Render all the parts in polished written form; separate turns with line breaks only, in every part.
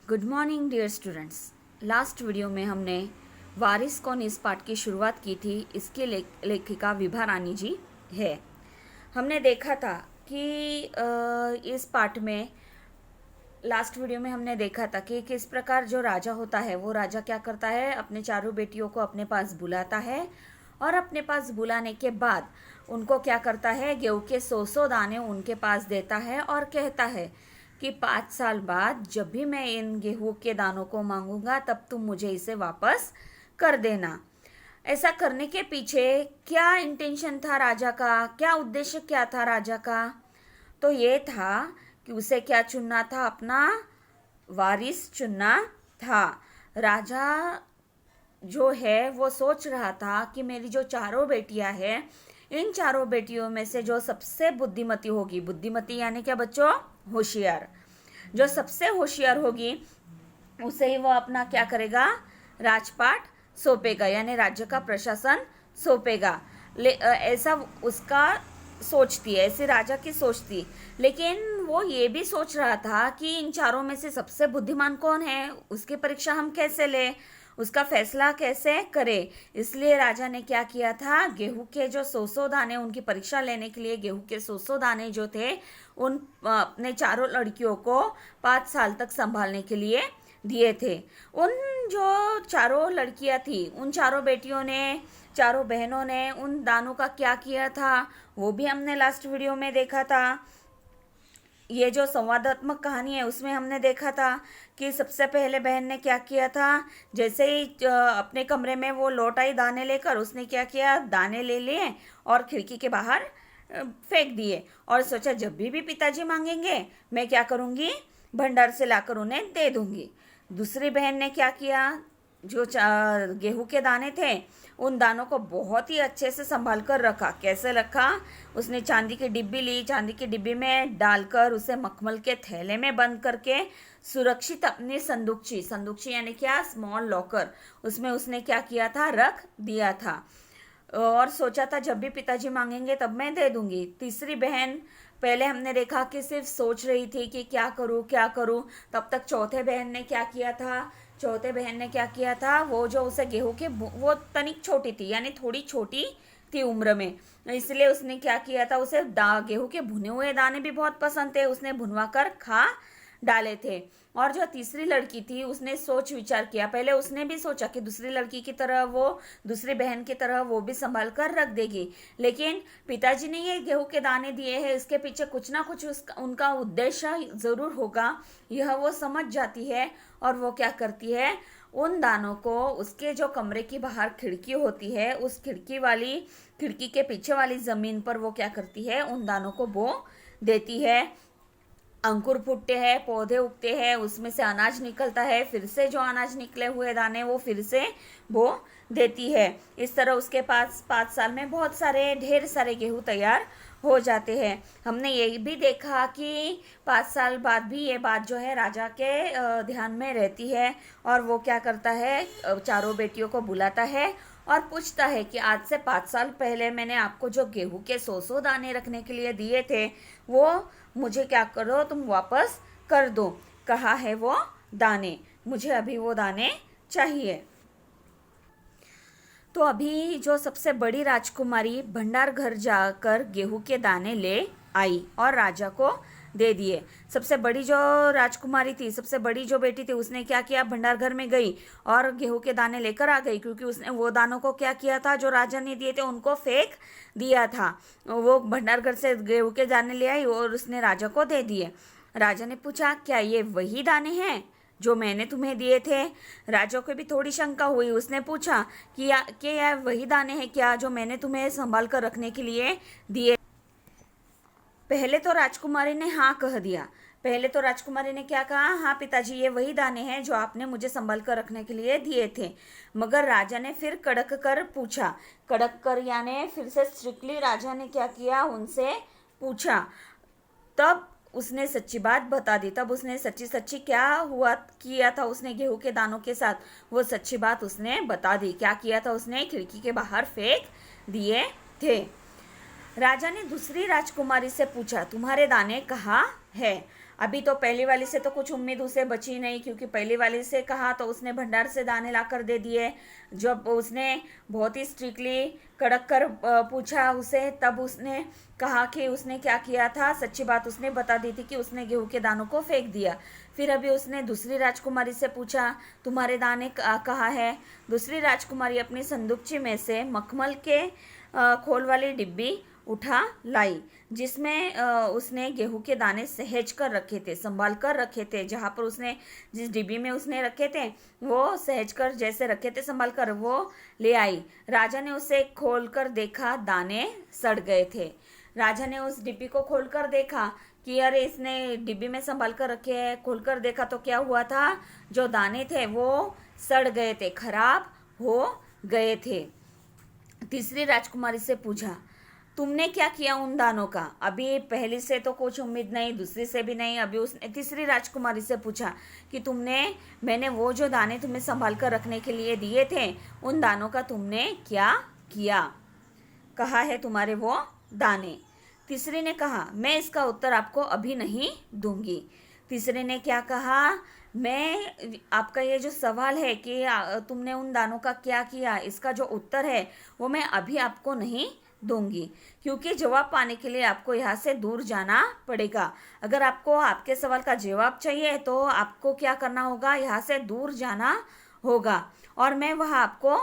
Good morning dear students. Last video में हमने वारिस कौन इस पाठ की शुरुआत की थी। इसकी लेखिका विभा रानी जी है। हमने देखा था कि इस पाठ में लास्ट वीडियो में हमने देखा था कि किस प्रकार जो राजा होता है वो राजा क्या करता है, अपने चारों बेटियों को अपने पास बुलाता है और अपने पास बुलाने के बाद उनको क्या करता है, गेहूं के 100 दाने उनके पास देता है और कहता है कि 5 साल बाद जब भी मैं इन गेहूं के दानों को मांगूंगा तब तुम मुझे इसे वापस कर देना। ऐसा करने के पीछे क्या इंटेंशन था राजा का, क्या उद्देश्य क्या था राजा का? तो ये था कि उसे क्या चुनना था, अपना वारिस चुनना था। राजा जो है वो सोच रहा था कि मेरी जो चारों बेटियां हैं, इन चारों बेटियों में से जो सबसे बुद्धिमती होगी, बुद्धिमती यानी क्या बच्चों, होशियार, जो सबसे होशियार होगी उसे ही वो अपना क्या करेगा, राजपाट सौंपेगा, यानी राज्य का प्रशासन सौंपेगा। ऐसा उसका सोचती है, ऐसी राजा की सोच थी। लेकिन वो ये भी सोच रहा था कि इन चारों में से सबसे बुद्धिमान कौन है, उसकी परीक्षा हम कैसे लें, उसका फैसला कैसे करें। इसलिए राजा ने क्या किया था, गेहूं के जो 100 दाने, उनकी परीक्षा लेने के लिए गेहूं के 100 दाने जो थे उन अपने चारों लड़कियों को 5 साल तक संभालने के लिए दिए थे। उन जो चारों लड़कियां थी, उन चारों बेटियों ने, चारों बहनों ने उन दानों का क्या किया था वो भी हमने लास्ट वीडियो में देखा था। ये जो संवादात्मक कहानी है उसमें हमने देखा था कि सबसे पहले बहन ने क्या किया था, जैसे ही अपने कमरे में वो लौट आई दाने लेकर, उसने क्या किया, दाने ले लिए और खिड़की के बाहर फेंक दिए और सोचा जब भी पिताजी मांगेंगे मैं क्या करूँगी, भंडार से लाकर उन्हें दे दूंगी। दूसरी बहन ने क्या किया, जो गेहूं के दाने थे उन दानों को बहुत ही अच्छे से संभाल कर रखा। कैसे रखा, उसने चांदी की डिब्बी ली, चांदी की डिब्बी में डालकर उसे मखमल के थैले में बंद करके सुरक्षित अपनी संदूकची यानी क्या, स्मॉल लॉकर, उसमें उसने क्या किया था, रख दिया था और सोचा था जब भी पिताजी मांगेंगे तब मैं दे दूंगी। तीसरी बहन, पहले हमने देखा कि सिर्फ सोच रही थी कि क्या करूं क्या करूं, तब तक चौथे बहन ने क्या किया था, वो जो उसे गेहूं के, वो तनिक छोटी थी यानी थोड़ी छोटी थी उम्र में, इसलिए उसने क्या किया था, उसे गेहूं के भुने हुए दाने भी बहुत पसंद थे, उसने भुनवा कर खा डाले थे। और जो तीसरी लड़की थी उसने सोच विचार किया, पहले उसने भी सोचा कि दूसरी लड़की की तरह, वो दूसरी बहन की तरह वो भी संभाल कर रख देगी, लेकिन पिताजी ने ये गेहूं के दाने दिए हैं, इसके पीछे कुछ ना कुछ उनका उद्देश्य जरूर होगा, यह वो समझ जाती है और वो क्या करती है, उन दानों को उसके जो कमरे की बाहर खिड़की होती है, उस खिड़की के पीछे वाली जमीन पर वो क्या करती है, उन दानों को बो देती है। अंकुर फूटते हैं, पौधे उगते हैं, उसमें से अनाज निकलता है, फिर से जो अनाज निकले हुए दाने वो फिर से बो देती है। इस तरह उसके पास 5 साल में बहुत सारे, ढेर सारे गेहूं तैयार हो जाते हैं। हमने ये भी देखा कि 5 साल बाद भी ये बात जो है राजा के ध्यान में रहती है और वो क्या करता है, चारों बेटियों को बुलाता है और पूछता है कि आज से 5 साल पहले मैंने आपको जो गेहूं के 100 दाने रखने के लिए दिए थे वो मुझे क्या करो, तुम वापस कर दो। कहा है वो दाने, मुझे अभी वो दाने चाहिए। तो अभी जो सबसे बड़ी राजकुमारी भंडार घर जाकर गेहूं के दाने ले आई और राजा को दे दिए। सबसे बड़ी जो राजकुमारी थी, सबसे बड़ी जो बेटी थी, उसने क्या किया, भंडार घर में गई और गेहूं के दाने लेकर आ गई, क्योंकि उसने वो दानों को क्या किया था, जो राजा ने दिए थे उनको फेंक दिया था। वो भंडार घर से गेहूं के दाने ले आई और उसने राजा को दे दिए। राजा ने पूछा क्या ये वही दाने हैं जो मैंने तुम्हें दिए थे? राजा को भी थोड़ी शंका हुई, उसने पूछा कि यह वही दाने हैं क्या जो मैंने तुम्हें संभाल कर रखने के लिए दिए? पहले तो राजकुमारी ने हाँ कह दिया। पहले तो राजकुमारी ने क्या कहा, हाँ पिताजी ये वही दाने हैं जो आपने मुझे संभाल कर रखने के लिए दिए थे। मगर राजा ने फिर कड़क कर पूछा, कड़क कर यानी फिर से स्ट्रिक्टली राजा ने क्या किया, उनसे पूछा। तब उसने सच्ची बात बता दी, तब उसने सच्ची क्या हुआ किया था उसने गेहूं के दानों के साथ, वो सच्ची बात उसने बता दी। क्या किया था उसने, खिड़की के बाहर फेंक दिए थे। राजा ने दूसरी राजकुमारी से पूछा तुम्हारे दाने कहाँ है? अभी तो पहली वाली से तो कुछ उम्मीद उसे बची नहीं, क्योंकि पहली वाली से कहा तो उसने भंडार से दाने लाकर दे दिए। जब उसने बहुत ही स्ट्रिक्टली कड़क कर पूछा उसे, तब उसने कहा कि उसने क्या किया था। सच्ची बात उसने बता दी थी कि उसने गेहूं के दानों को फेंक दिया। फिर अभी उसने दूसरी राजकुमारी से पूछा, तुम्हारे दाने कहाँ है। दूसरी राजकुमारी अपनी संदूकची में से मखमल के खोल वाली डिब्बी उठा लाई, जिसमें उसने गेहूं के दाने सहेज कर रखे थे, संभाल कर रखे थे। जहाँ पर उसने जिस डिब्बी में उसने रखे थे वो सहेज कर जैसे रखे थे संभाल कर, वो ले आई। राजा ने उसे खोल कर देखा, दाने सड़ गए थे। राजा ने उस डिब्बी को खोल कर देखा कि अरे इसने डिब्बी में संभाल कर रखे हैं। खोल कर देखा तो क्या हुआ था, जो दाने थे वो सड़ गए थे, खराब हो गए थे। तीसरी राजकुमारी से पूछा, तुमने क्या किया उन दानों का। अभी पहली से तो कुछ उम्मीद नहीं, दूसरी से भी नहीं। अभी उसने तीसरी राजकुमारी से पूछा कि मैंने वो जो दाने तुम्हें संभाल कर रखने के लिए दिए थे, उन दानों का तुमने क्या किया, कहाँ है तुम्हारे वो दाने। तीसरी ने कहा, मैं इसका उत्तर आपको अभी नहीं दूंगी। तीसरे ने क्या कहा, मैं आपका ये जो सवाल है कि तुमने उन दानों का क्या किया, इसका जो उत्तर है वो मैं अभी आपको नहीं दूंगी, क्योंकि जवाब पाने के लिए आपको यहाँ से दूर जाना पड़ेगा। अगर आपको आपके सवाल का जवाब चाहिए तो आपको क्या करना होगा, यहाँ से दूर जाना होगा, और मैं वहाँ आपको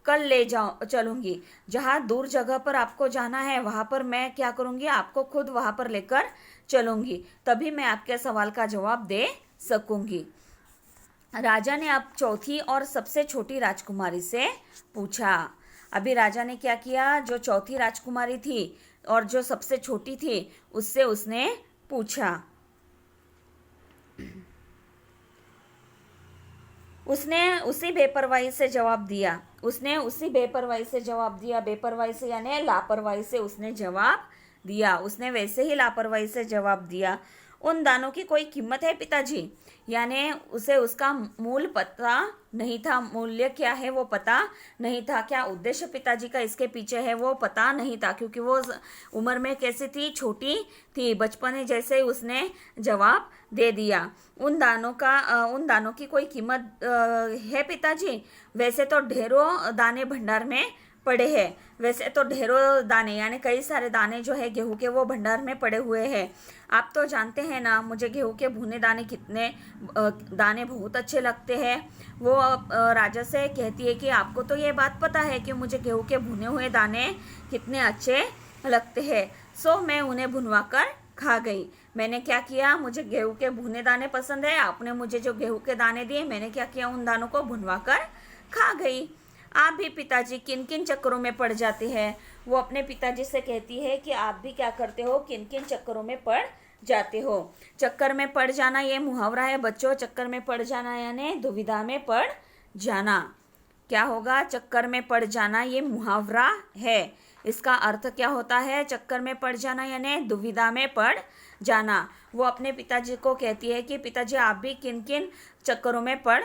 कल ले चलूंगी। जहाँ दूर जगह पर आपको जाना है वहाँ पर मैं क्या करूंगी, आपको खुद वहाँ पर लेकर चलूंगी, तभी मैं आपके सवाल का जवाब दे सकूंगी। राजा ने अब चौथी और सबसे छोटी राजकुमारी से पूछा। अभी राजा ने क्या किया, जो चौथी राजकुमारी थी और जो सबसे छोटी थी उससे उसने पूछा। उसने उसी बेपरवाही से जवाब दिया। बेपरवाही से यानी लापरवाही से उसने जवाब दिया। उसने वैसे ही लापरवाही से जवाब दिया, उन दानों की कोई कीमत है पिताजी। यानी उसे उसका मूल पता नहीं था, मूल्य क्या है वो पता नहीं था, क्या उद्देश्य पिताजी का इसके पीछे है वो पता नहीं था, क्योंकि वो उम्र में कैसी थी, छोटी थी। बचपन जैसे ही उसने जवाब दे दिया। उन दानों की कोई कीमत है पिताजी। वैसे तो ढेरों दाने भंडार में पड़े हैं। वैसे तो ढेरों दाने यानी कई सारे दाने जो है गेहूं के वो भंडार में पड़े हुए हैं। आप तो जानते हैं ना, मुझे गेहूं के भुने दाने बहुत अच्छे लगते हैं। वो राजा से कहती है कि आपको तो ये बात पता है कि मुझे गेहूं के भुने हुए दाने कितने अच्छे लगते हैं। सो मैं उन्हें भुनवा कर खा गई। मैंने क्या किया, मुझे गेहूं के भुने दाने पसंद है, आपने मुझे जो गेहूं के दाने दिए, मैंने क्या किया, उन दानों को भुनवा कर खा गई। आप भी पिताजी किन किन चक्करों में पड़ जाते हैं। वो अपने पिताजी से कहती है कि आप भी क्या करते हो, किन किन चक्करों में पड़ जाते हो। चक्कर में पड़ जाना ये मुहावरा है बच्चों। चक्कर में पड़ जाना यानी दुविधा में पड़ जाना। क्या होगा, चक्कर में पड़ जाना ये मुहावरा है। इसका अर्थ क्या होता है, चक्कर में पड़ जाना यानी दुविधा में पड़ जाना। वो अपने पिताजी को कहती है कि पिताजी आप भी किन किन चक्करों में पड़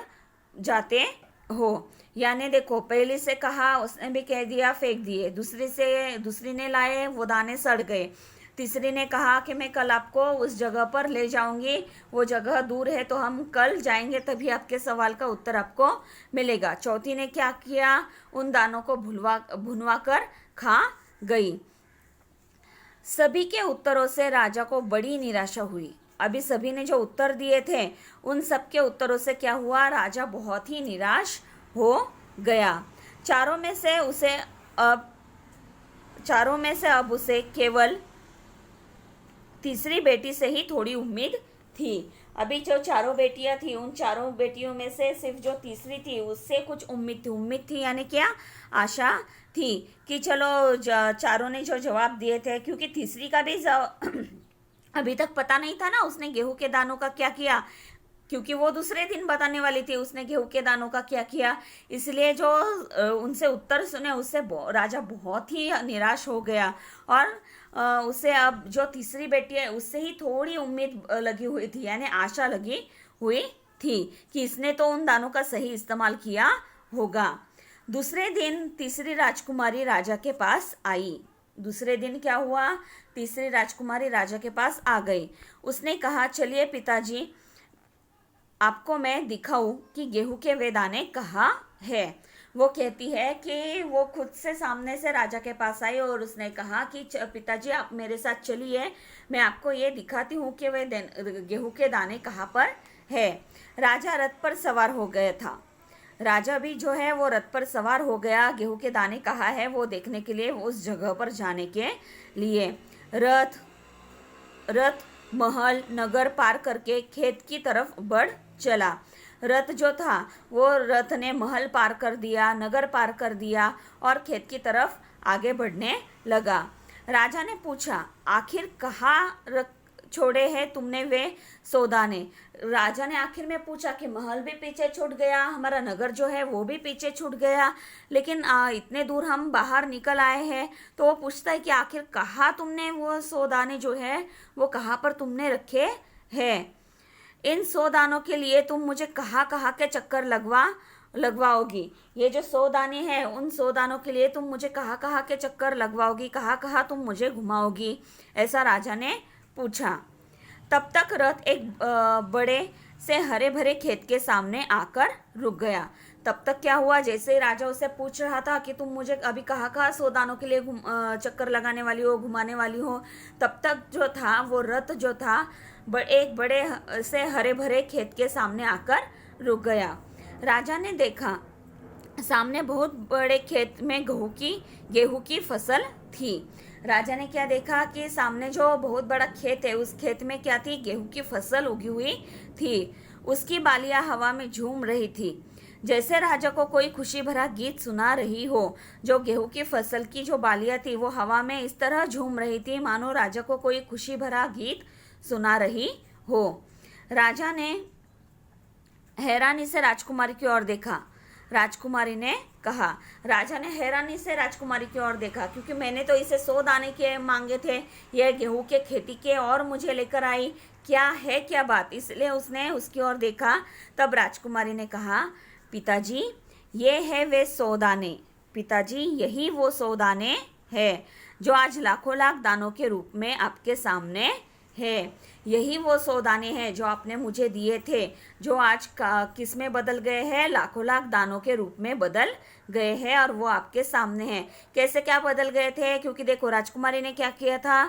जाते हो। यानी देखो, पहले से कहा उसने भी कह दिया फेंक दिए, दूसरी ने लाए वो दाने सड़ गए। तीसरी ने कहा कि मैं कल आपको उस जगह पर ले जाऊंगी, वो जगह दूर है तो हम कल जाएंगे तभी आपके सवाल का उत्तर आपको मिलेगा। चौथी ने क्या किया, उन दानों को भुनवा कर खा गई। सभी के उत्तरों से राजा को बड़ी निराशा हुई। अभी सभी ने जो उत्तर दिए थे उन सब के उत्तरों से क्या हुआ, राजा बहुत ही निराश हो गया। चारों में से अब उसे केवल तीसरी बेटी से ही थोड़ी उम्मीद थी। अभी जो चारों बेटियां थी उन चारों बेटियों में से सिर्फ जो तीसरी थी उससे कुछ उम्मीद थी यानी क्या, आशा थी कि चलो चारों ने जो जवाब दिए थे, क्योंकि तीसरी का भी अभी तक पता नहीं था ना उसने गेहूं के दानों का क्या किया, क्योंकि वो दूसरे दिन बताने वाली थी उसने गेहूं के दानों का क्या किया। इसलिए जो उनसे उत्तर सुने उससे राजा बहुत ही निराश हो गया, और उसे अब जो तीसरी बेटी है उससे ही थोड़ी उम्मीद लगी हुई थी, यानी आशा लगी हुई थी कि इसने तो उन दानों का सही इस्तेमाल किया होगा। दूसरे दिन तीसरी राजकुमारी राजा के पास आई। दूसरे दिन क्या हुआ, तीसरी राजकुमारी राजा के पास आ गई। उसने कहा, चलिए पिताजी, आपको मैं दिखाऊं कि गेहूं के वे दाने कहाँ है। वो कहती है कि वो खुद से सामने से राजा के पास आई और उसने कहा कि पिताजी आप मेरे साथ चलिए, मैं आपको ये दिखाती हूँ कि वे गेहूं के दाने कहाँ पर है। राजा रथ पर सवार हो गया था। राजा भी जो है वो रथ पर सवार हो गया गेहूं के दाने कहाँ है वो देखने के लिए, उस जगह पर जाने के लिए। रथ रथ महल नगर पार करके खेत की तरफ बढ़ चला। रथ जो था वो रथ ने महल पार कर दिया, नगर पार कर दिया और खेत की तरफ आगे बढ़ने लगा। राजा ने पूछा, आखिर कहाँ छोड़े हैं तुमने वे सौदाने। राजा ने आखिर में पूछा कि महल भी पीछे छूट गया, हमारा नगर जो है वो भी पीछे छूट गया, लेकिन इतने दूर हम बाहर निकल आए हैं। तो वो पूछता है कि आखिर कहाँ तुमने वो सौदाने जो है वो कहाँ पर तुमने रखे हैं। इन 100 दानों के लिए तुम मुझे कहाँ कहाँ के चक्कर लगवाओगी। ये जो 100 दाने हैं उन 100 दानों के लिए तुम मुझे कहाँ कहाँ के चक्कर लगवाओगी, कहाँ कहाँ तुम मुझे घुमाओगी, ऐसा राजा ने पूछा। तब तक रथ एक बड़े से हरे भरे खेत के सामने आकर रुक गया। तब तक क्या हुआ, जैसे ही राजा उसे पूछ रहा था कि तुम मुझे अभी कहाँ कहाँ 100 दानों के लिए चक्कर लगाने वाली हो, घुमाने वाली हो, तब तक जो था वो रथ जो था एक बड़े से हरे भरे खेत के सामने आकर रुक गया। राजा ने देखा सामने बहुत बड़े खेत में गेहूं की फसल थी। राजा ने क्या देखा कि सामने जो बहुत बड़ा खेत है उस खेत में क्या थी, गेहूं की फसल उगी हुई थी। उसकी बालियां हवा में झूम रही थी, जैसे राजा को कोई खुशी भरा गीत सुना रही हो। जो गेहूं की फसल की जो बालियां थी वो हवा में इस तरह झूम रही थी मानो राजा को कोई खुशी भरा गीत सुना रही हो। राजा ने हैरानी से राजकुमारी की ओर देखा। राजकुमारी ने कहा, राजा ने हैरानी से राजकुमारी की ओर देखा, क्योंकि मैंने तो इसे 100 दाने के मांगे थे, यह गेहूं के खेती के और मुझे लेकर आई, क्या है क्या बात। इसलिए उसने उसकी ओर देखा। तब राजकुमारी ने कहा, पिताजी ये है वे 100 दाने, पिताजी यही वो 100 दाने है जो आज लाखों लाख दानों के रूप में आपके सामने है। यही वो 100 दाने हैं जो आपने मुझे दिए थे, जो आज किस में बदल गए हैं, लाखों लाख दानों के रूप में बदल गए हैं और वो आपके सामने हैं। कैसे क्या बदल गए थे, क्योंकि देखो राजकुमारी ने क्या किया था,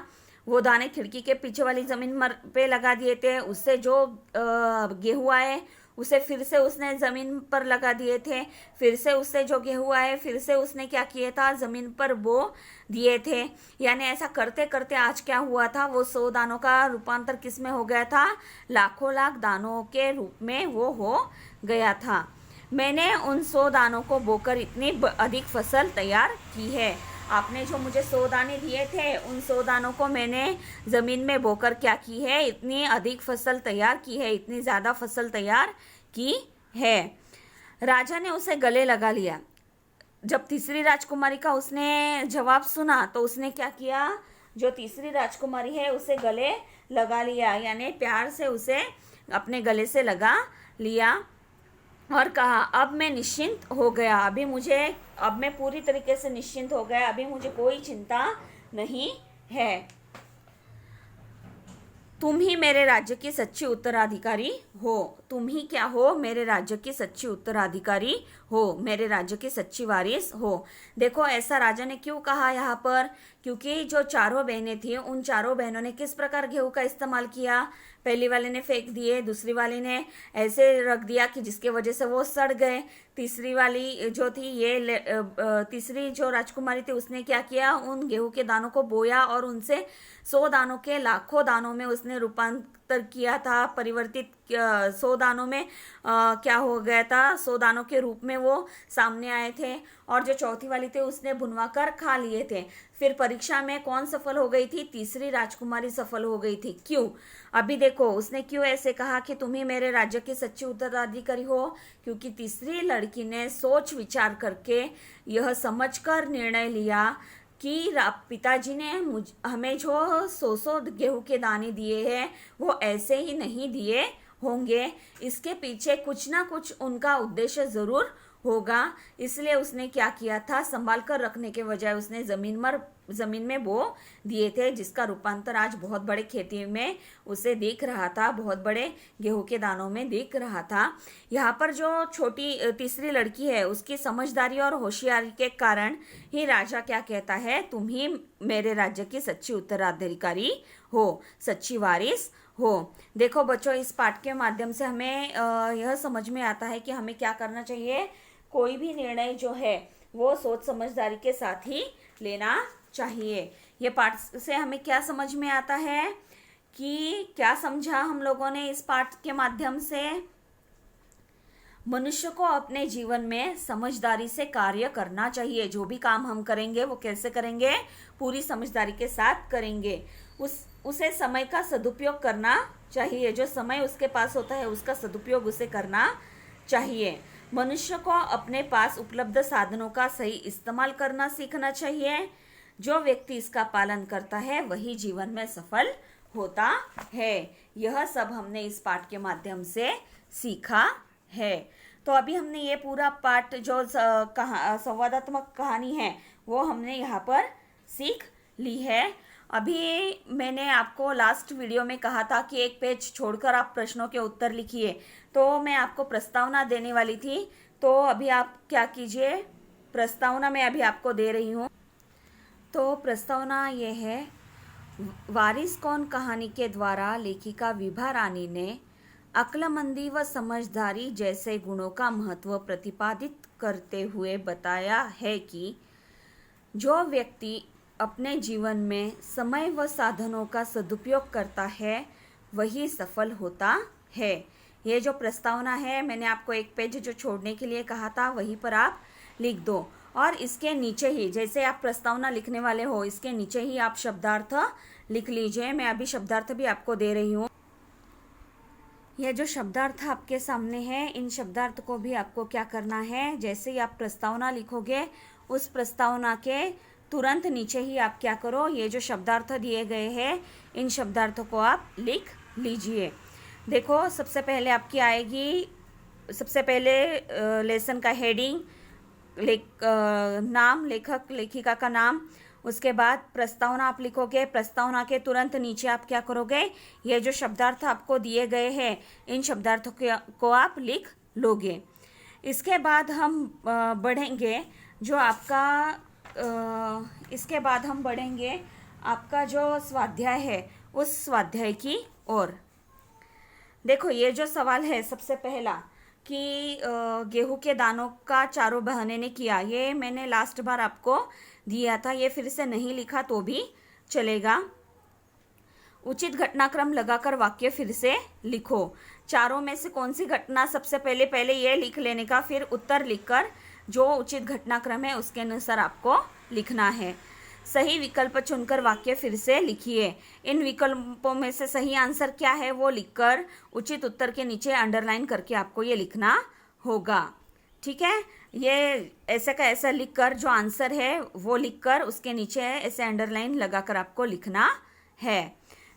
वो दाने खिड़की के पीछे वाली जमीन पे लगा दिए थे। उससे जो गेहूं आए उसे फिर से उसने ज़मीन पर लगा दिए थे। फिर से उससे जो गेहूं आए फिर से उसने क्या किया था, ज़मीन पर बो दिए थे। यानी ऐसा करते करते आज क्या हुआ था, वो 100 दानों का रूपांतर किस में हो गया था, लाखों लाख दानों के रूप में वो हो गया था। मैंने उन 100 दानों को बोकर इतनी अधिक फसल तैयार की है। आपने जो मुझे 100 दाने दिए थे उन 100 दानों को मैंने ज़मीन में बोकर क्या की है, इतनी अधिक फसल तैयार की है, इतनी ज़्यादा फसल तैयार की है। राजा ने उसे गले लगा लिया। जब तीसरी राजकुमारी का उसने जवाब सुना तो उसने क्या किया, जो तीसरी राजकुमारी है उसे गले लगा लिया, यानी प्यार से उसे अपने गले से लगा लिया और कहा, अब मैं निश्चिंत हो गया, अब मैं पूरी तरीके से निश्चिंत हो गया, अभी मुझे कोई चिंता नहीं है। तुम ही मेरे राज्य की सच्ची उत्तराधिकारी हो। तुम ही क्या हो, मेरे राज्य की सच्ची उत्तराधिकारी हो, मेरे राज्य की सच्ची वारिस हो। देखो ऐसा राजा ने क्यों कहा यहाँ पर, क्योंकि जो चारों बहनें थी उन चारों बहनों ने किस प्रकार गेहूं का इस्तेमाल किया। पहली वाले ने फेंक दिए, दूसरी वाली ने ऐसे रख दिया कि जिसके वजह से वो सड़ गए। तीसरी वाली जो थी तीसरी जो राजकुमारी थी उसने क्या किया, उन गेहूं के दानों को बोया और उनसे 100 दानों के लाखों दानों में उसने रूपांतर किया था, परिवर्तित 100 दानों में क्या हो गया था, 100 दानों के रूप में वो सामने आए थे। और जो चौथी वाली थी उसने भुनवा कर खा लिए थे। फिर परीक्षा में कौन सफल हो गई थी, तीसरी राजकुमारी सफल हो गई थी। क्यों, अभी देखो उसने क्यों ऐसे कहा कि तुम ही मेरे राज्य की सच्ची उत्तराधिकारी हो, क्योंकि तीसरी लड़की ने सोच विचार करके यह समझकर निर्णय लिया कि पिताजी ने हमें जो 100 गेहूं के दाने दिए हैं वो ऐसे ही नहीं दिए होंगे, इसके पीछे कुछ ना कुछ उनका उद्देश्य जरूर होगा, इसलिए उसने क्या किया था, संभाल कर रखने के बजाय उसने जमीन में बो दिए थे, जिसका रूपांतर आज बहुत बड़े खेती में उसे दिख रहा था, बहुत बड़े गेहूं के दानों में दिख रहा था। यहाँ पर जो छोटी तीसरी लड़की है, उसकी समझदारी और होशियारी के कारण ही राजा क्या कहता है, तुम ही मेरे राज्य की सच्ची उत्तराधिकारी हो, सच्ची वारिस हो। देखो बच्चों, इस पाठ के माध्यम से हमें यह समझ में आता है कि हमें क्या करना चाहिए। कोई भी निर्णय जो है वो सोच समझदारी के साथ ही लेना चाहिए। ये पाठ से हमें क्या समझ में आता है कि क्या समझा हम लोगों ने इस पाठ के माध्यम से, मनुष्य को अपने जीवन में समझदारी से कार्य करना चाहिए। जो भी काम हम करेंगे वो कैसे करेंगे, पूरी समझदारी के साथ करेंगे। उसे समय का सदुपयोग करना चाहिए, जो समय उसके पास होता है उसका सदुपयोग उसे करना चाहिए। मनुष्य को अपने पास उपलब्ध साधनों का सही इस्तेमाल करना सीखना चाहिए। जो व्यक्ति इसका पालन करता है वही जीवन में सफल होता है। यह सब हमने इस पाठ के माध्यम से सीखा है। तो अभी हमने ये पूरा पाठ जो संवादात्मक कहानी है वो हमने यहाँ पर सीख ली है। अभी मैंने आपको लास्ट वीडियो में कहा था कि एक पेज छोड़कर आप प्रश्नों के उत्तर लिखिए, तो मैं आपको प्रस्तावना देने वाली थी। तो अभी आप क्या कीजिए, प्रस्तावना मैं अभी आपको दे रही हूँ। तो प्रस्तावना ये है, वारिस कौन कहानी के द्वारा लेखिका विभा रानी ने अक्लमंदी व समझदारी जैसे गुणों का महत्व प्रतिपादित करते हुए बताया है कि जो व्यक्ति अपने जीवन में समय व साधनों का सदुपयोग करता है वही सफल होता है। ये जो प्रस्तावना है, मैंने आपको एक पेज जो छोड़ने के लिए कहा था वहीं पर आप लिख दो, और इसके नीचे ही, जैसे आप प्रस्तावना लिखने वाले हो, इसके नीचे ही आप शब्दार्थ लिख लीजिए। मैं अभी शब्दार्थ भी आपको दे रही हूँ। यह जो शब्दार्थ आपके सामने है, इन शब्दार्थ को भी आपको क्या करना है, जैसे ही आप प्रस्तावना लिखोगे उस प्रस्तावना के तुरंत नीचे ही आप क्या करो, ये जो शब्दार्थ दिए गए हैं इन शब्दार्थों को आप लिख लीजिए। देखो, सबसे पहले आपकी आएगी, सबसे पहले लेसन का हेडिंग, नाम, लेखक लेखिका का नाम। उसके बाद प्रस्तावना आप लिखोगे, प्रस्तावना के तुरंत नीचे आप क्या करोगे, ये जो शब्दार्थ आपको दिए गए हैं इन शब्दार्थों को आप लिख लोगे। इसके बाद हम बढ़ेंगे जो आपका इसके बाद हम बढ़ेंगे आपका जो स्वाध्याय है उस स्वाध्याय की ओर। देखो, ये जो सवाल है सबसे पहला कि गेहूं के दानों का चारों बहनों ने किया, ये मैंने लास्ट बार आपको दिया था, ये फिर से नहीं लिखा तो भी चलेगा। उचित घटनाक्रम लगाकर वाक्य फिर से लिखो। चारों में से कौन सी घटना सबसे पहले ये लिख लेने का, फिर उत्तर लिखकर जो उचित घटनाक्रम है उसके अनुसार आपको लिखना है। सही विकल्प चुनकर वाक्य फिर से लिखिए। इन विकल्पों में से सही आंसर क्या है वो लिखकर उचित उत्तर के नीचे अंडरलाइन करके आपको ये लिखना होगा। ठीक है, ये ऐसे का ऐसा लिखकर जो आंसर है वो लिखकर उसके नीचे ऐसे अंडरलाइन लगाकर आपको लिखना है।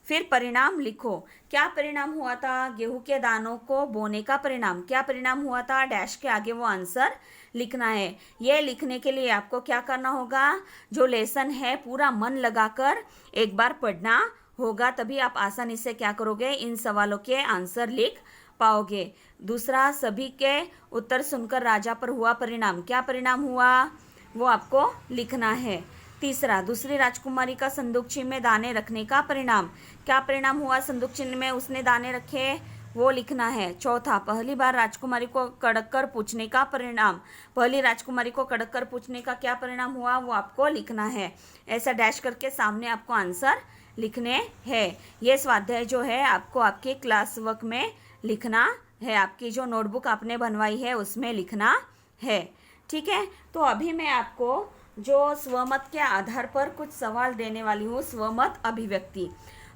फिर परिणाम लिखो। क्या परिणाम हुआ था, गेहूं के दानों को बोने का परिणाम क्या परिणाम हुआ था, डैश के आगे वो आंसर लिखना है। ये लिखने के लिए आपको क्या करना होगा, जो लेसन है पूरा मन लगाकर एक बार पढ़ना होगा, तभी आप आसानी से क्या करोगे, इन सवालों के आंसर लिख पाओगे। दूसरा, सभी के उत्तर सुनकर राजा पर हुआ परिणाम, क्या परिणाम हुआ वो आपको लिखना है। तीसरा, दूसरी राजकुमारी का संदूक चिन्ह में दाने रखने का परिणाम, क्या परिणाम हुआ, संदूक चिन्ह में उसने दाने रखे वो लिखना है। चौथा, पहली बार राजकुमारी को कड़क कर पूछने का परिणाम, पहली राजकुमारी को कड़क कर पूछने का क्या परिणाम हुआ वो आपको लिखना है। ऐसा डैश करके सामने आपको आंसर लिखने हैं। ये स्वाध्याय जो है आपको आपके क्लास वर्क में लिखना है, आपकी जो नोटबुक आपने बनवाई है उसमें लिखना है। ठीक है, तो अभी मैं आपको जो स्वमत के आधार पर कुछ सवाल देने वाली हूँ। स्वमत अभिव्यक्ति।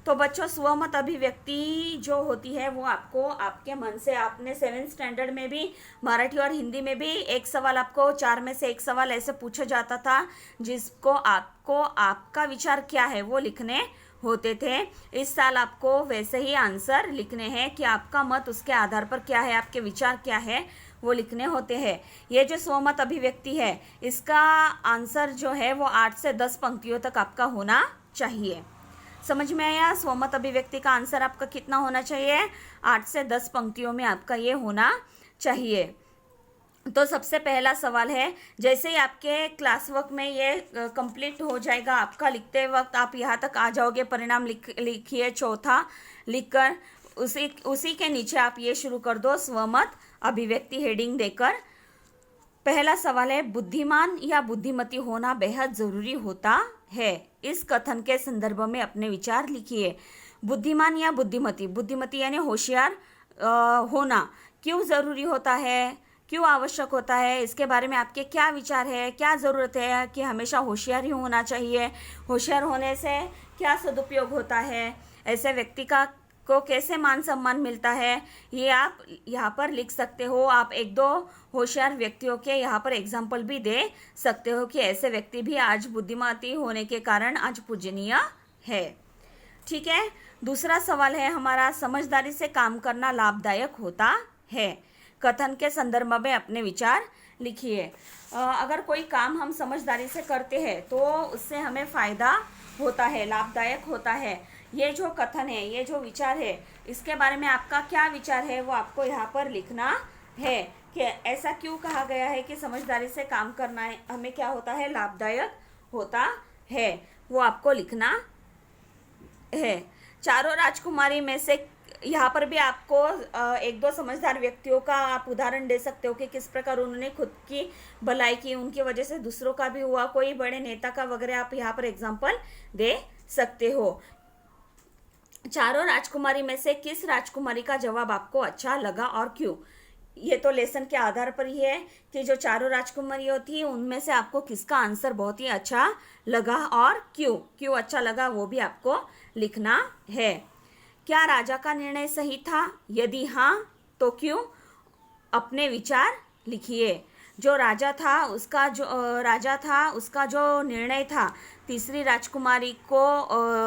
तो बच्चों, स्वमत अभिव्यक्ति जो होती है वो आपको आपके मन से, आपने 7th स्टैंडर्ड में भी मराठी और हिंदी में भी एक सवाल आपको 4 में से एक सवाल ऐसे पूछा जाता था, जिसको आपको आपका विचार क्या है वो लिखने होते थे। इस साल आपको वैसे ही आंसर लिखने हैं कि आपका मत उसके आधार पर क्या है, आपके विचार क्या है वो लिखने होते हैं। ये जो स्वमत अभिव्यक्ति है, इसका आंसर जो है वो 8 से 10 पंक्तियों तक आपका होना चाहिए। समझ में आया? स्वमत अभिव्यक्ति का आंसर आपका कितना होना चाहिए? 8 से 10 पंक्तियों में आपका ये होना चाहिए। तो सबसे पहला सवाल है, जैसे ही आपके क्लास वर्क में ये कंप्लीट हो जाएगा आपका, लिखते वक्त आप यहाँ तक आ जाओगे, परिणाम लिखिए चौथा लिखकर उसी के नीचे आप ये शुरू कर दो, स्वमत अभिव्यक्ति हेडिंग देकर। पहला सवाल है, बुद्धिमान या बुद्धिमती होना बेहद जरूरी होता है। इस कथन के संदर्भ में अपने विचार लिखिए। बुद्धिमान या बुद्धिमती, बुद्धिमती यानी होशियार होना क्यों जरूरी होता है, क्यों आवश्यक होता है, इसके बारे में आपके क्या विचार है, क्या ज़रूरत है कि हमेशा होशियार ही होना चाहिए, होशियार होने से क्या सदुपयोग होता है, ऐसे व्यक्ति को कैसे मान सम्मान मिलता है, ये आप यहाँ पर लिख सकते हो। आप एक दो होशियार व्यक्तियों के यहाँ पर एग्जाम्पल भी दे सकते हो कि ऐसे व्यक्ति भी आज बुद्धिमती होने के कारण आज पूजनीय है। ठीक है। दूसरा सवाल है हमारा, समझदारी से काम करना लाभदायक होता है। कथन के संदर्भ में अपने विचार लिखिए। अगर कोई काम हम समझदारी से करते हैं तो उससे हमें फ़ायदा होता है, लाभदायक होता है। ये जो कथन है, ये जो विचार है, इसके बारे में आपका क्या विचार है वो आपको यहाँ पर लिखना है कि ऐसा क्यों कहा गया है कि समझदारी से काम करना है, हमें क्या होता है, लाभदायक होता है, वो आपको लिखना है। चारों राजकुमारी में से यहाँ पर भी आपको एक दो समझदार व्यक्तियों का आप उदाहरण दे सकते हो कि किस प्रकार उन्होंने खुद की भलाई की, उनकी वजह से दूसरों का भी हुआ, कोई बड़े नेता का वगैरह आप यहाँ पर एग्जाम्पल दे सकते हो। चारों राजकुमारी में से किस राजकुमारी का जवाब आपको अच्छा लगा और क्यों? ये तो लेसन के आधार पर ही है कि जो चारों राजकुमारियाँ थी उनमें से आपको किसका आंसर बहुत ही अच्छा लगा और क्यों अच्छा लगा वो भी आपको लिखना है। क्या राजा का निर्णय सही था? यदि हाँ तो क्यों? अपने विचार लिखिए। जो राजा था उसका जो निर्णय था तीसरी राजकुमारी को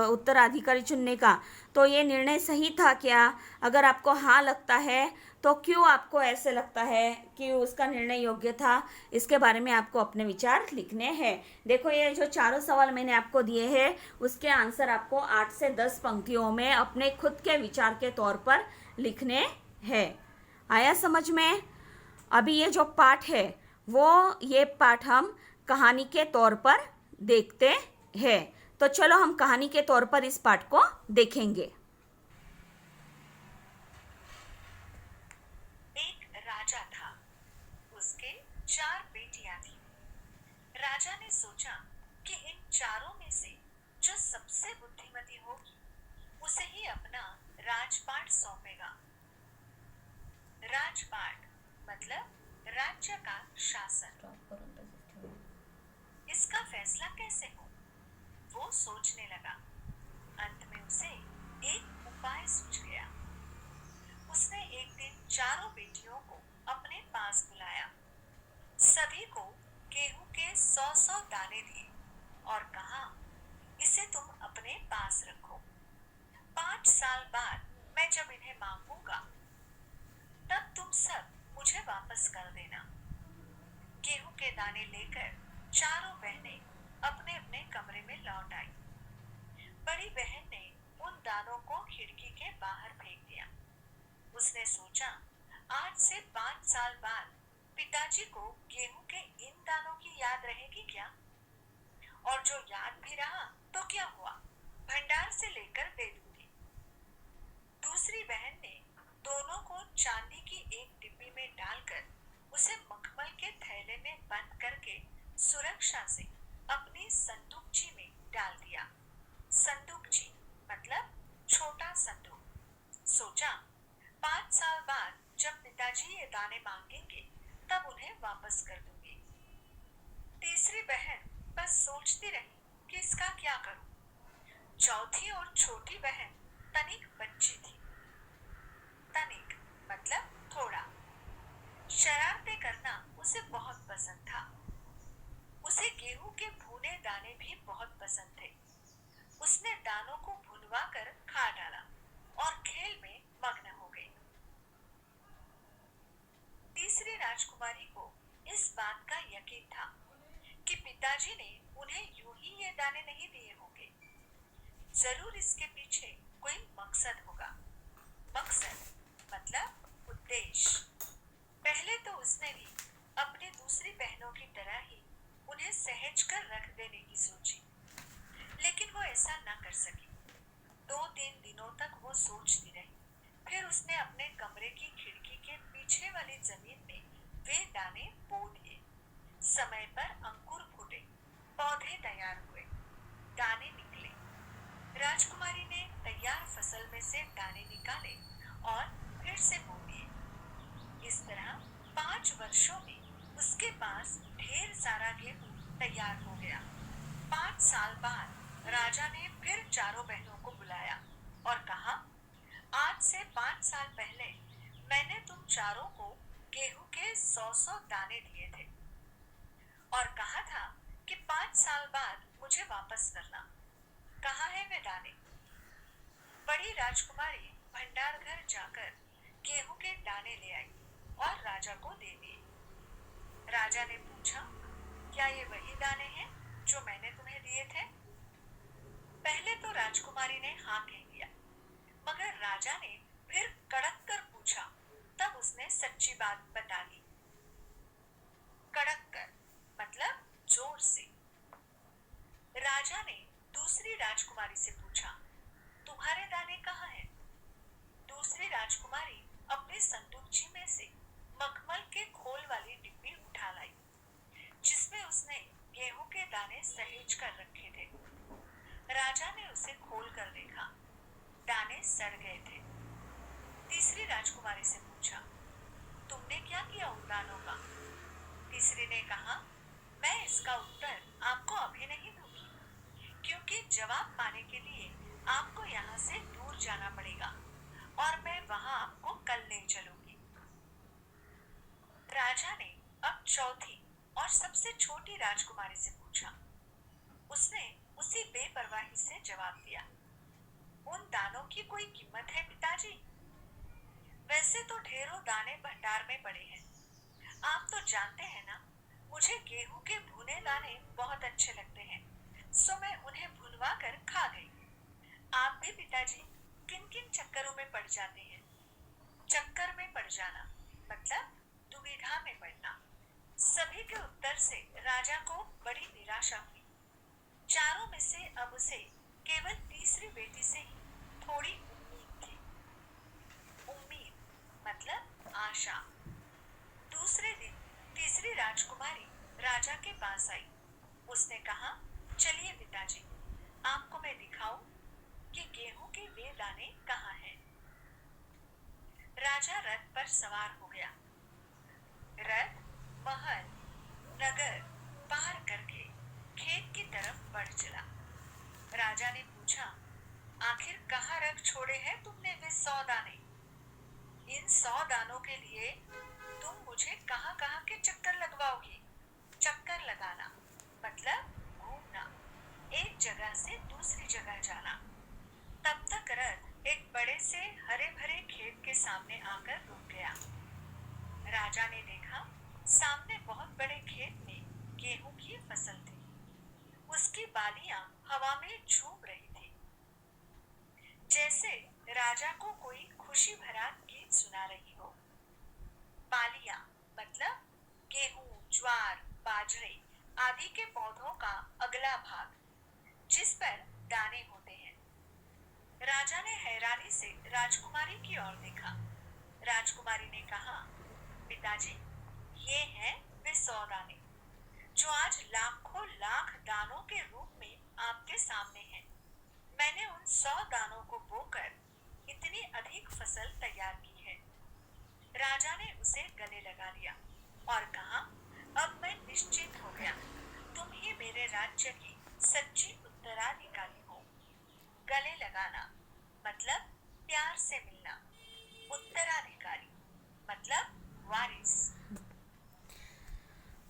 उत्तराधिकारी चुनने का, तो ये निर्णय सही था क्या? अगर आपको हाँ लगता है तो क्यों आपको ऐसे लगता है कि उसका निर्णय योग्य था, इसके बारे में आपको अपने विचार लिखने हैं। देखो ये जो चारों सवाल मैंने आपको दिए हैं उसके आंसर आपको 8 से 10 पंक्तियों में अपने खुद के विचार के तौर पर लिखने हैं। आया समझ में? अभी ये जो पाठ है ये पाठ हम कहानी के तौर पर देखते हैं। तो चलो हम कहानी के तौर पर इस पाठ को देखेंगे।
एक राजा था, उसके 4 बेटियां थी। राजा ने सोचा कि इन चारों में से जो सबसे बुद्धिमती होगी उसे ही अपना राजपाट सौंपेगा। राजपाट मतलब राज्य का शासन। इसका फैसला कैसे हो, वो सोचने लगा। अंत में उसे एक उपाय सूझ गया। उसने एक दिन चारों बेटियों को अपने पास बुलाया, सभी को गेहूं के 100-100 दाने दिए और कहा, इसे तुम अपने पास रखो। 5 साल बाद मैं जब इन्हें मांगूंगा तब तुम सब मुझे वापस कर देना। गेहूं के दाने लेकर चारों बहनें अपने अपने कमरे में लौट आई। बड़ी बहन ने उन दानों को खिड़की के बाहर फेंक दिया। उसने सोचा, आज से 5 साल बाद पिताजी को गेहूं के इन दानों की याद रहेगी क्या? और जो याद भी रहा तो क्या हुआ, भंडार से लेकर दे दूंगी। दूसरी बहन ने दोनों को चांदी की एक डिब्बी में डालकर उसे मखमल के थैले में बंद करके सुरक्षा से अपनी संदूकची में डाल दिया। संदूकची मतलब छोटा संदूक। सोचा, 5 साल बाद जब पिताजी ये दाने मांगेंगे तब उन्हें वापस कर दूंगी। तीसरी बहन बस सोचती रही कि इसका क्या करूं। चौथी और छोटी बहन तनिक बच्ची थी। तनिक मतलब थोड़ा। शरारतें करना उसे बहुत पसंद था। उसे गेहूं के भुने दाने भी बहुत पसंद थे। उसने दानों को भुनवा कर खा डाला और खेल में मग्न हो गई। तीसरी राजकुमारी को इस बात का यकीन था कि पिताजी ने उन्हें यूं ही ये दाने नहीं दिए होंगे। जरूर इसके पीछे कोई मकसद होगा। मकसद मतलब उद्देश्य। पहले तो उसने भी अपनी दूसरी बहनों की तरह ही उन्हें सहेज कर रख देने की सोची, लेकिन वो ऐसा न कर सकी। 2-3 दिनों तक वो सोचती रही। फिर उसने अपने कमरे की खिड़की के पीछे वाली जमीन में वे दाने बो दिए। समय पर अंकुर फूटे, पौधे तैयार हुए, दाने निकले। राजकुमारी ने तैयार फसल में से दाने निकाले और फिर से बो दिए। इस तरह 5 वर्षों में उसके पास ढेर सारा गेहूं तैयार हो गया। 5 साल बाद राजा ने फिर चारों बहनों को बुलाया और कहा, आज से 5 साल पहले मैंने तुम चारों को गेहूं के 100-100 दाने दिए थे और कहा था कि 5 साल बाद मुझे वापस करना। कहाँ है वे दाने? बड़ी राजकुमारी भंडार घर जाकर गेहूं के दाने ले आई और राजा को दे दिए। राजा ने पूछा, क्या ये वही दाने हैं जो मैंने तुम्हें दिए थे? पहले तो राजकुमारी ने हाँ कह दिया, मगर राजा ने फिर कड़क कर पूछा। तब उसने सच्ची बात बता दी। कड़क कर मतलब जोर से। राजा ने दूसरी राजकुमारी से पूछा, तुम्हारे दाने कहाँ हैं? दूसरी राजकुमारी अपने संदूकची में से मखमल के खोल वाली डिब्बी उठा लाई, जिसमें उसने गेहूं के दाने सहेज कर रखे थे। राजा ने उसे खोल कर देखा, दाने सड़ गए थे। तीसरी राजकुमारी से पूछा, तुमने क्या किया उन दानों का? तीसरी ने कहा, मैं इसका उत्तर आपको अभी नहीं दूंगी, क्योंकि जवाब पाने के लिए आपको यहाँ से दूर जाना पड़ेगा और मैं वहाँ आपको कल ले चलूंगी। राजा ने अब चौथी और सबसे छोटी राजकुमारी से पूछा। उसने उसी बेपरवाही से जवाब दिया, उन दानों की कोई कीमत है पिताजी? वैसे तो ढेरों दाने भंडार में पड़े हैं। आप तो जानते हैं ना, मुझे गेहूं के भुने दाने बहुत अच्छे लगते हैं, सो मैं उन्हें भुनवा कर खा गई। आप भी पिताजी किन किन चक्करों में पड़ जाते हैं? चक्कर में पड़ जाना मतलब दुविधा में पड़ना। सभी के उत्तर से राजा को बड़ी निराशा हुई। चारों में से अब उसे केवल तीसरी बेटी से ही थोड़ी उम्मीद थी। उम्मीद मतलब आशा। दूसरे दिन तीसरी राजकुमारी राजा के पास आई। उसने कहा, चलिए पिताजी, आपको मैं दिखाऊं कि गेहूं के वे दाने कहाँ हैं। राजा रथ पर सवार हो गया। रथ महल नगर पार करके खेत की तरफ बढ़ चला। राजा ने पूछा, आखिर कहाँ रख छोड़े हैं तुमने वे 100 दाने? इन 100 दानों के लिए तुम मुझे कहाँ कहाँ के चक्कर लगवाओगी? चक्कर लगाना मतलब घूमना, एक जगह से दूसरी जगह जाना। तब तक रथ एक बड़े से हरे भरे खेत के सामने आकर रुक गया। राजा ने देखा, सामने बहुत बड़े खेत में गेहूं की फसल थी। उसकी बालियां हवा में झूम रही थी, जैसे राजा को कोई खुशी भरा गीत सुना रही हो। बालियां मतलब गेहूं, ज्वार, बाजरे आदि के पौधों का अगला भाग, जिस पर दाने होते हैं। राजा ने हैरानी से राजकुमारी की ओर देखा। राजकुमारी ने कहा, पिताजी, ये हैं वे 100 दाने जो आज लाखों लाख दानों के रूप में आपके सामने हैं। मैंने उन 100 दानों को बोकर इतनी अधिक फसल तैयार की है। राजा ने उसे गले लगा लिया और कहा, अब मैं निश्चित हो गया, तुम ही मेरे राज्य की सच्ची उत्तराधिकारी हो। गले लगाना मतलब प्यार से मिलना, उत्तराधिकारी मतलब वारिस।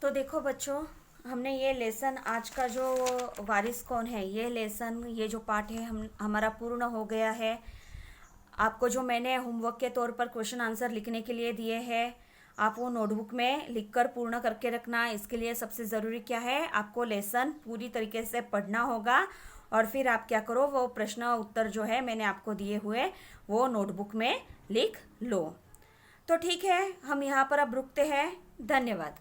तो देखो बच्चों, हमने ये लेसन, आज का जो वारिस कौन है, ये लेसन, ये जो पार्ट है हमारा पूर्ण हो गया है। आपको जो मैंने होमवर्क के तौर पर क्वेश्चन आंसर लिखने के लिए दिए हैं, आप वो नोटबुक में लिखकर पूर्ण करके रखना। इसके लिए सबसे ज़रूरी क्या है, आपको लेसन पूरी तरीके से पढ़ना होगा और फिर आप क्या करो, वो प्रश्न उत्तर जो है मैंने आपको दिए हुए वो नोटबुक में लिख लो। तो ठीक है, हम यहाँ पर अब रुकते हैं। धन्यवाद।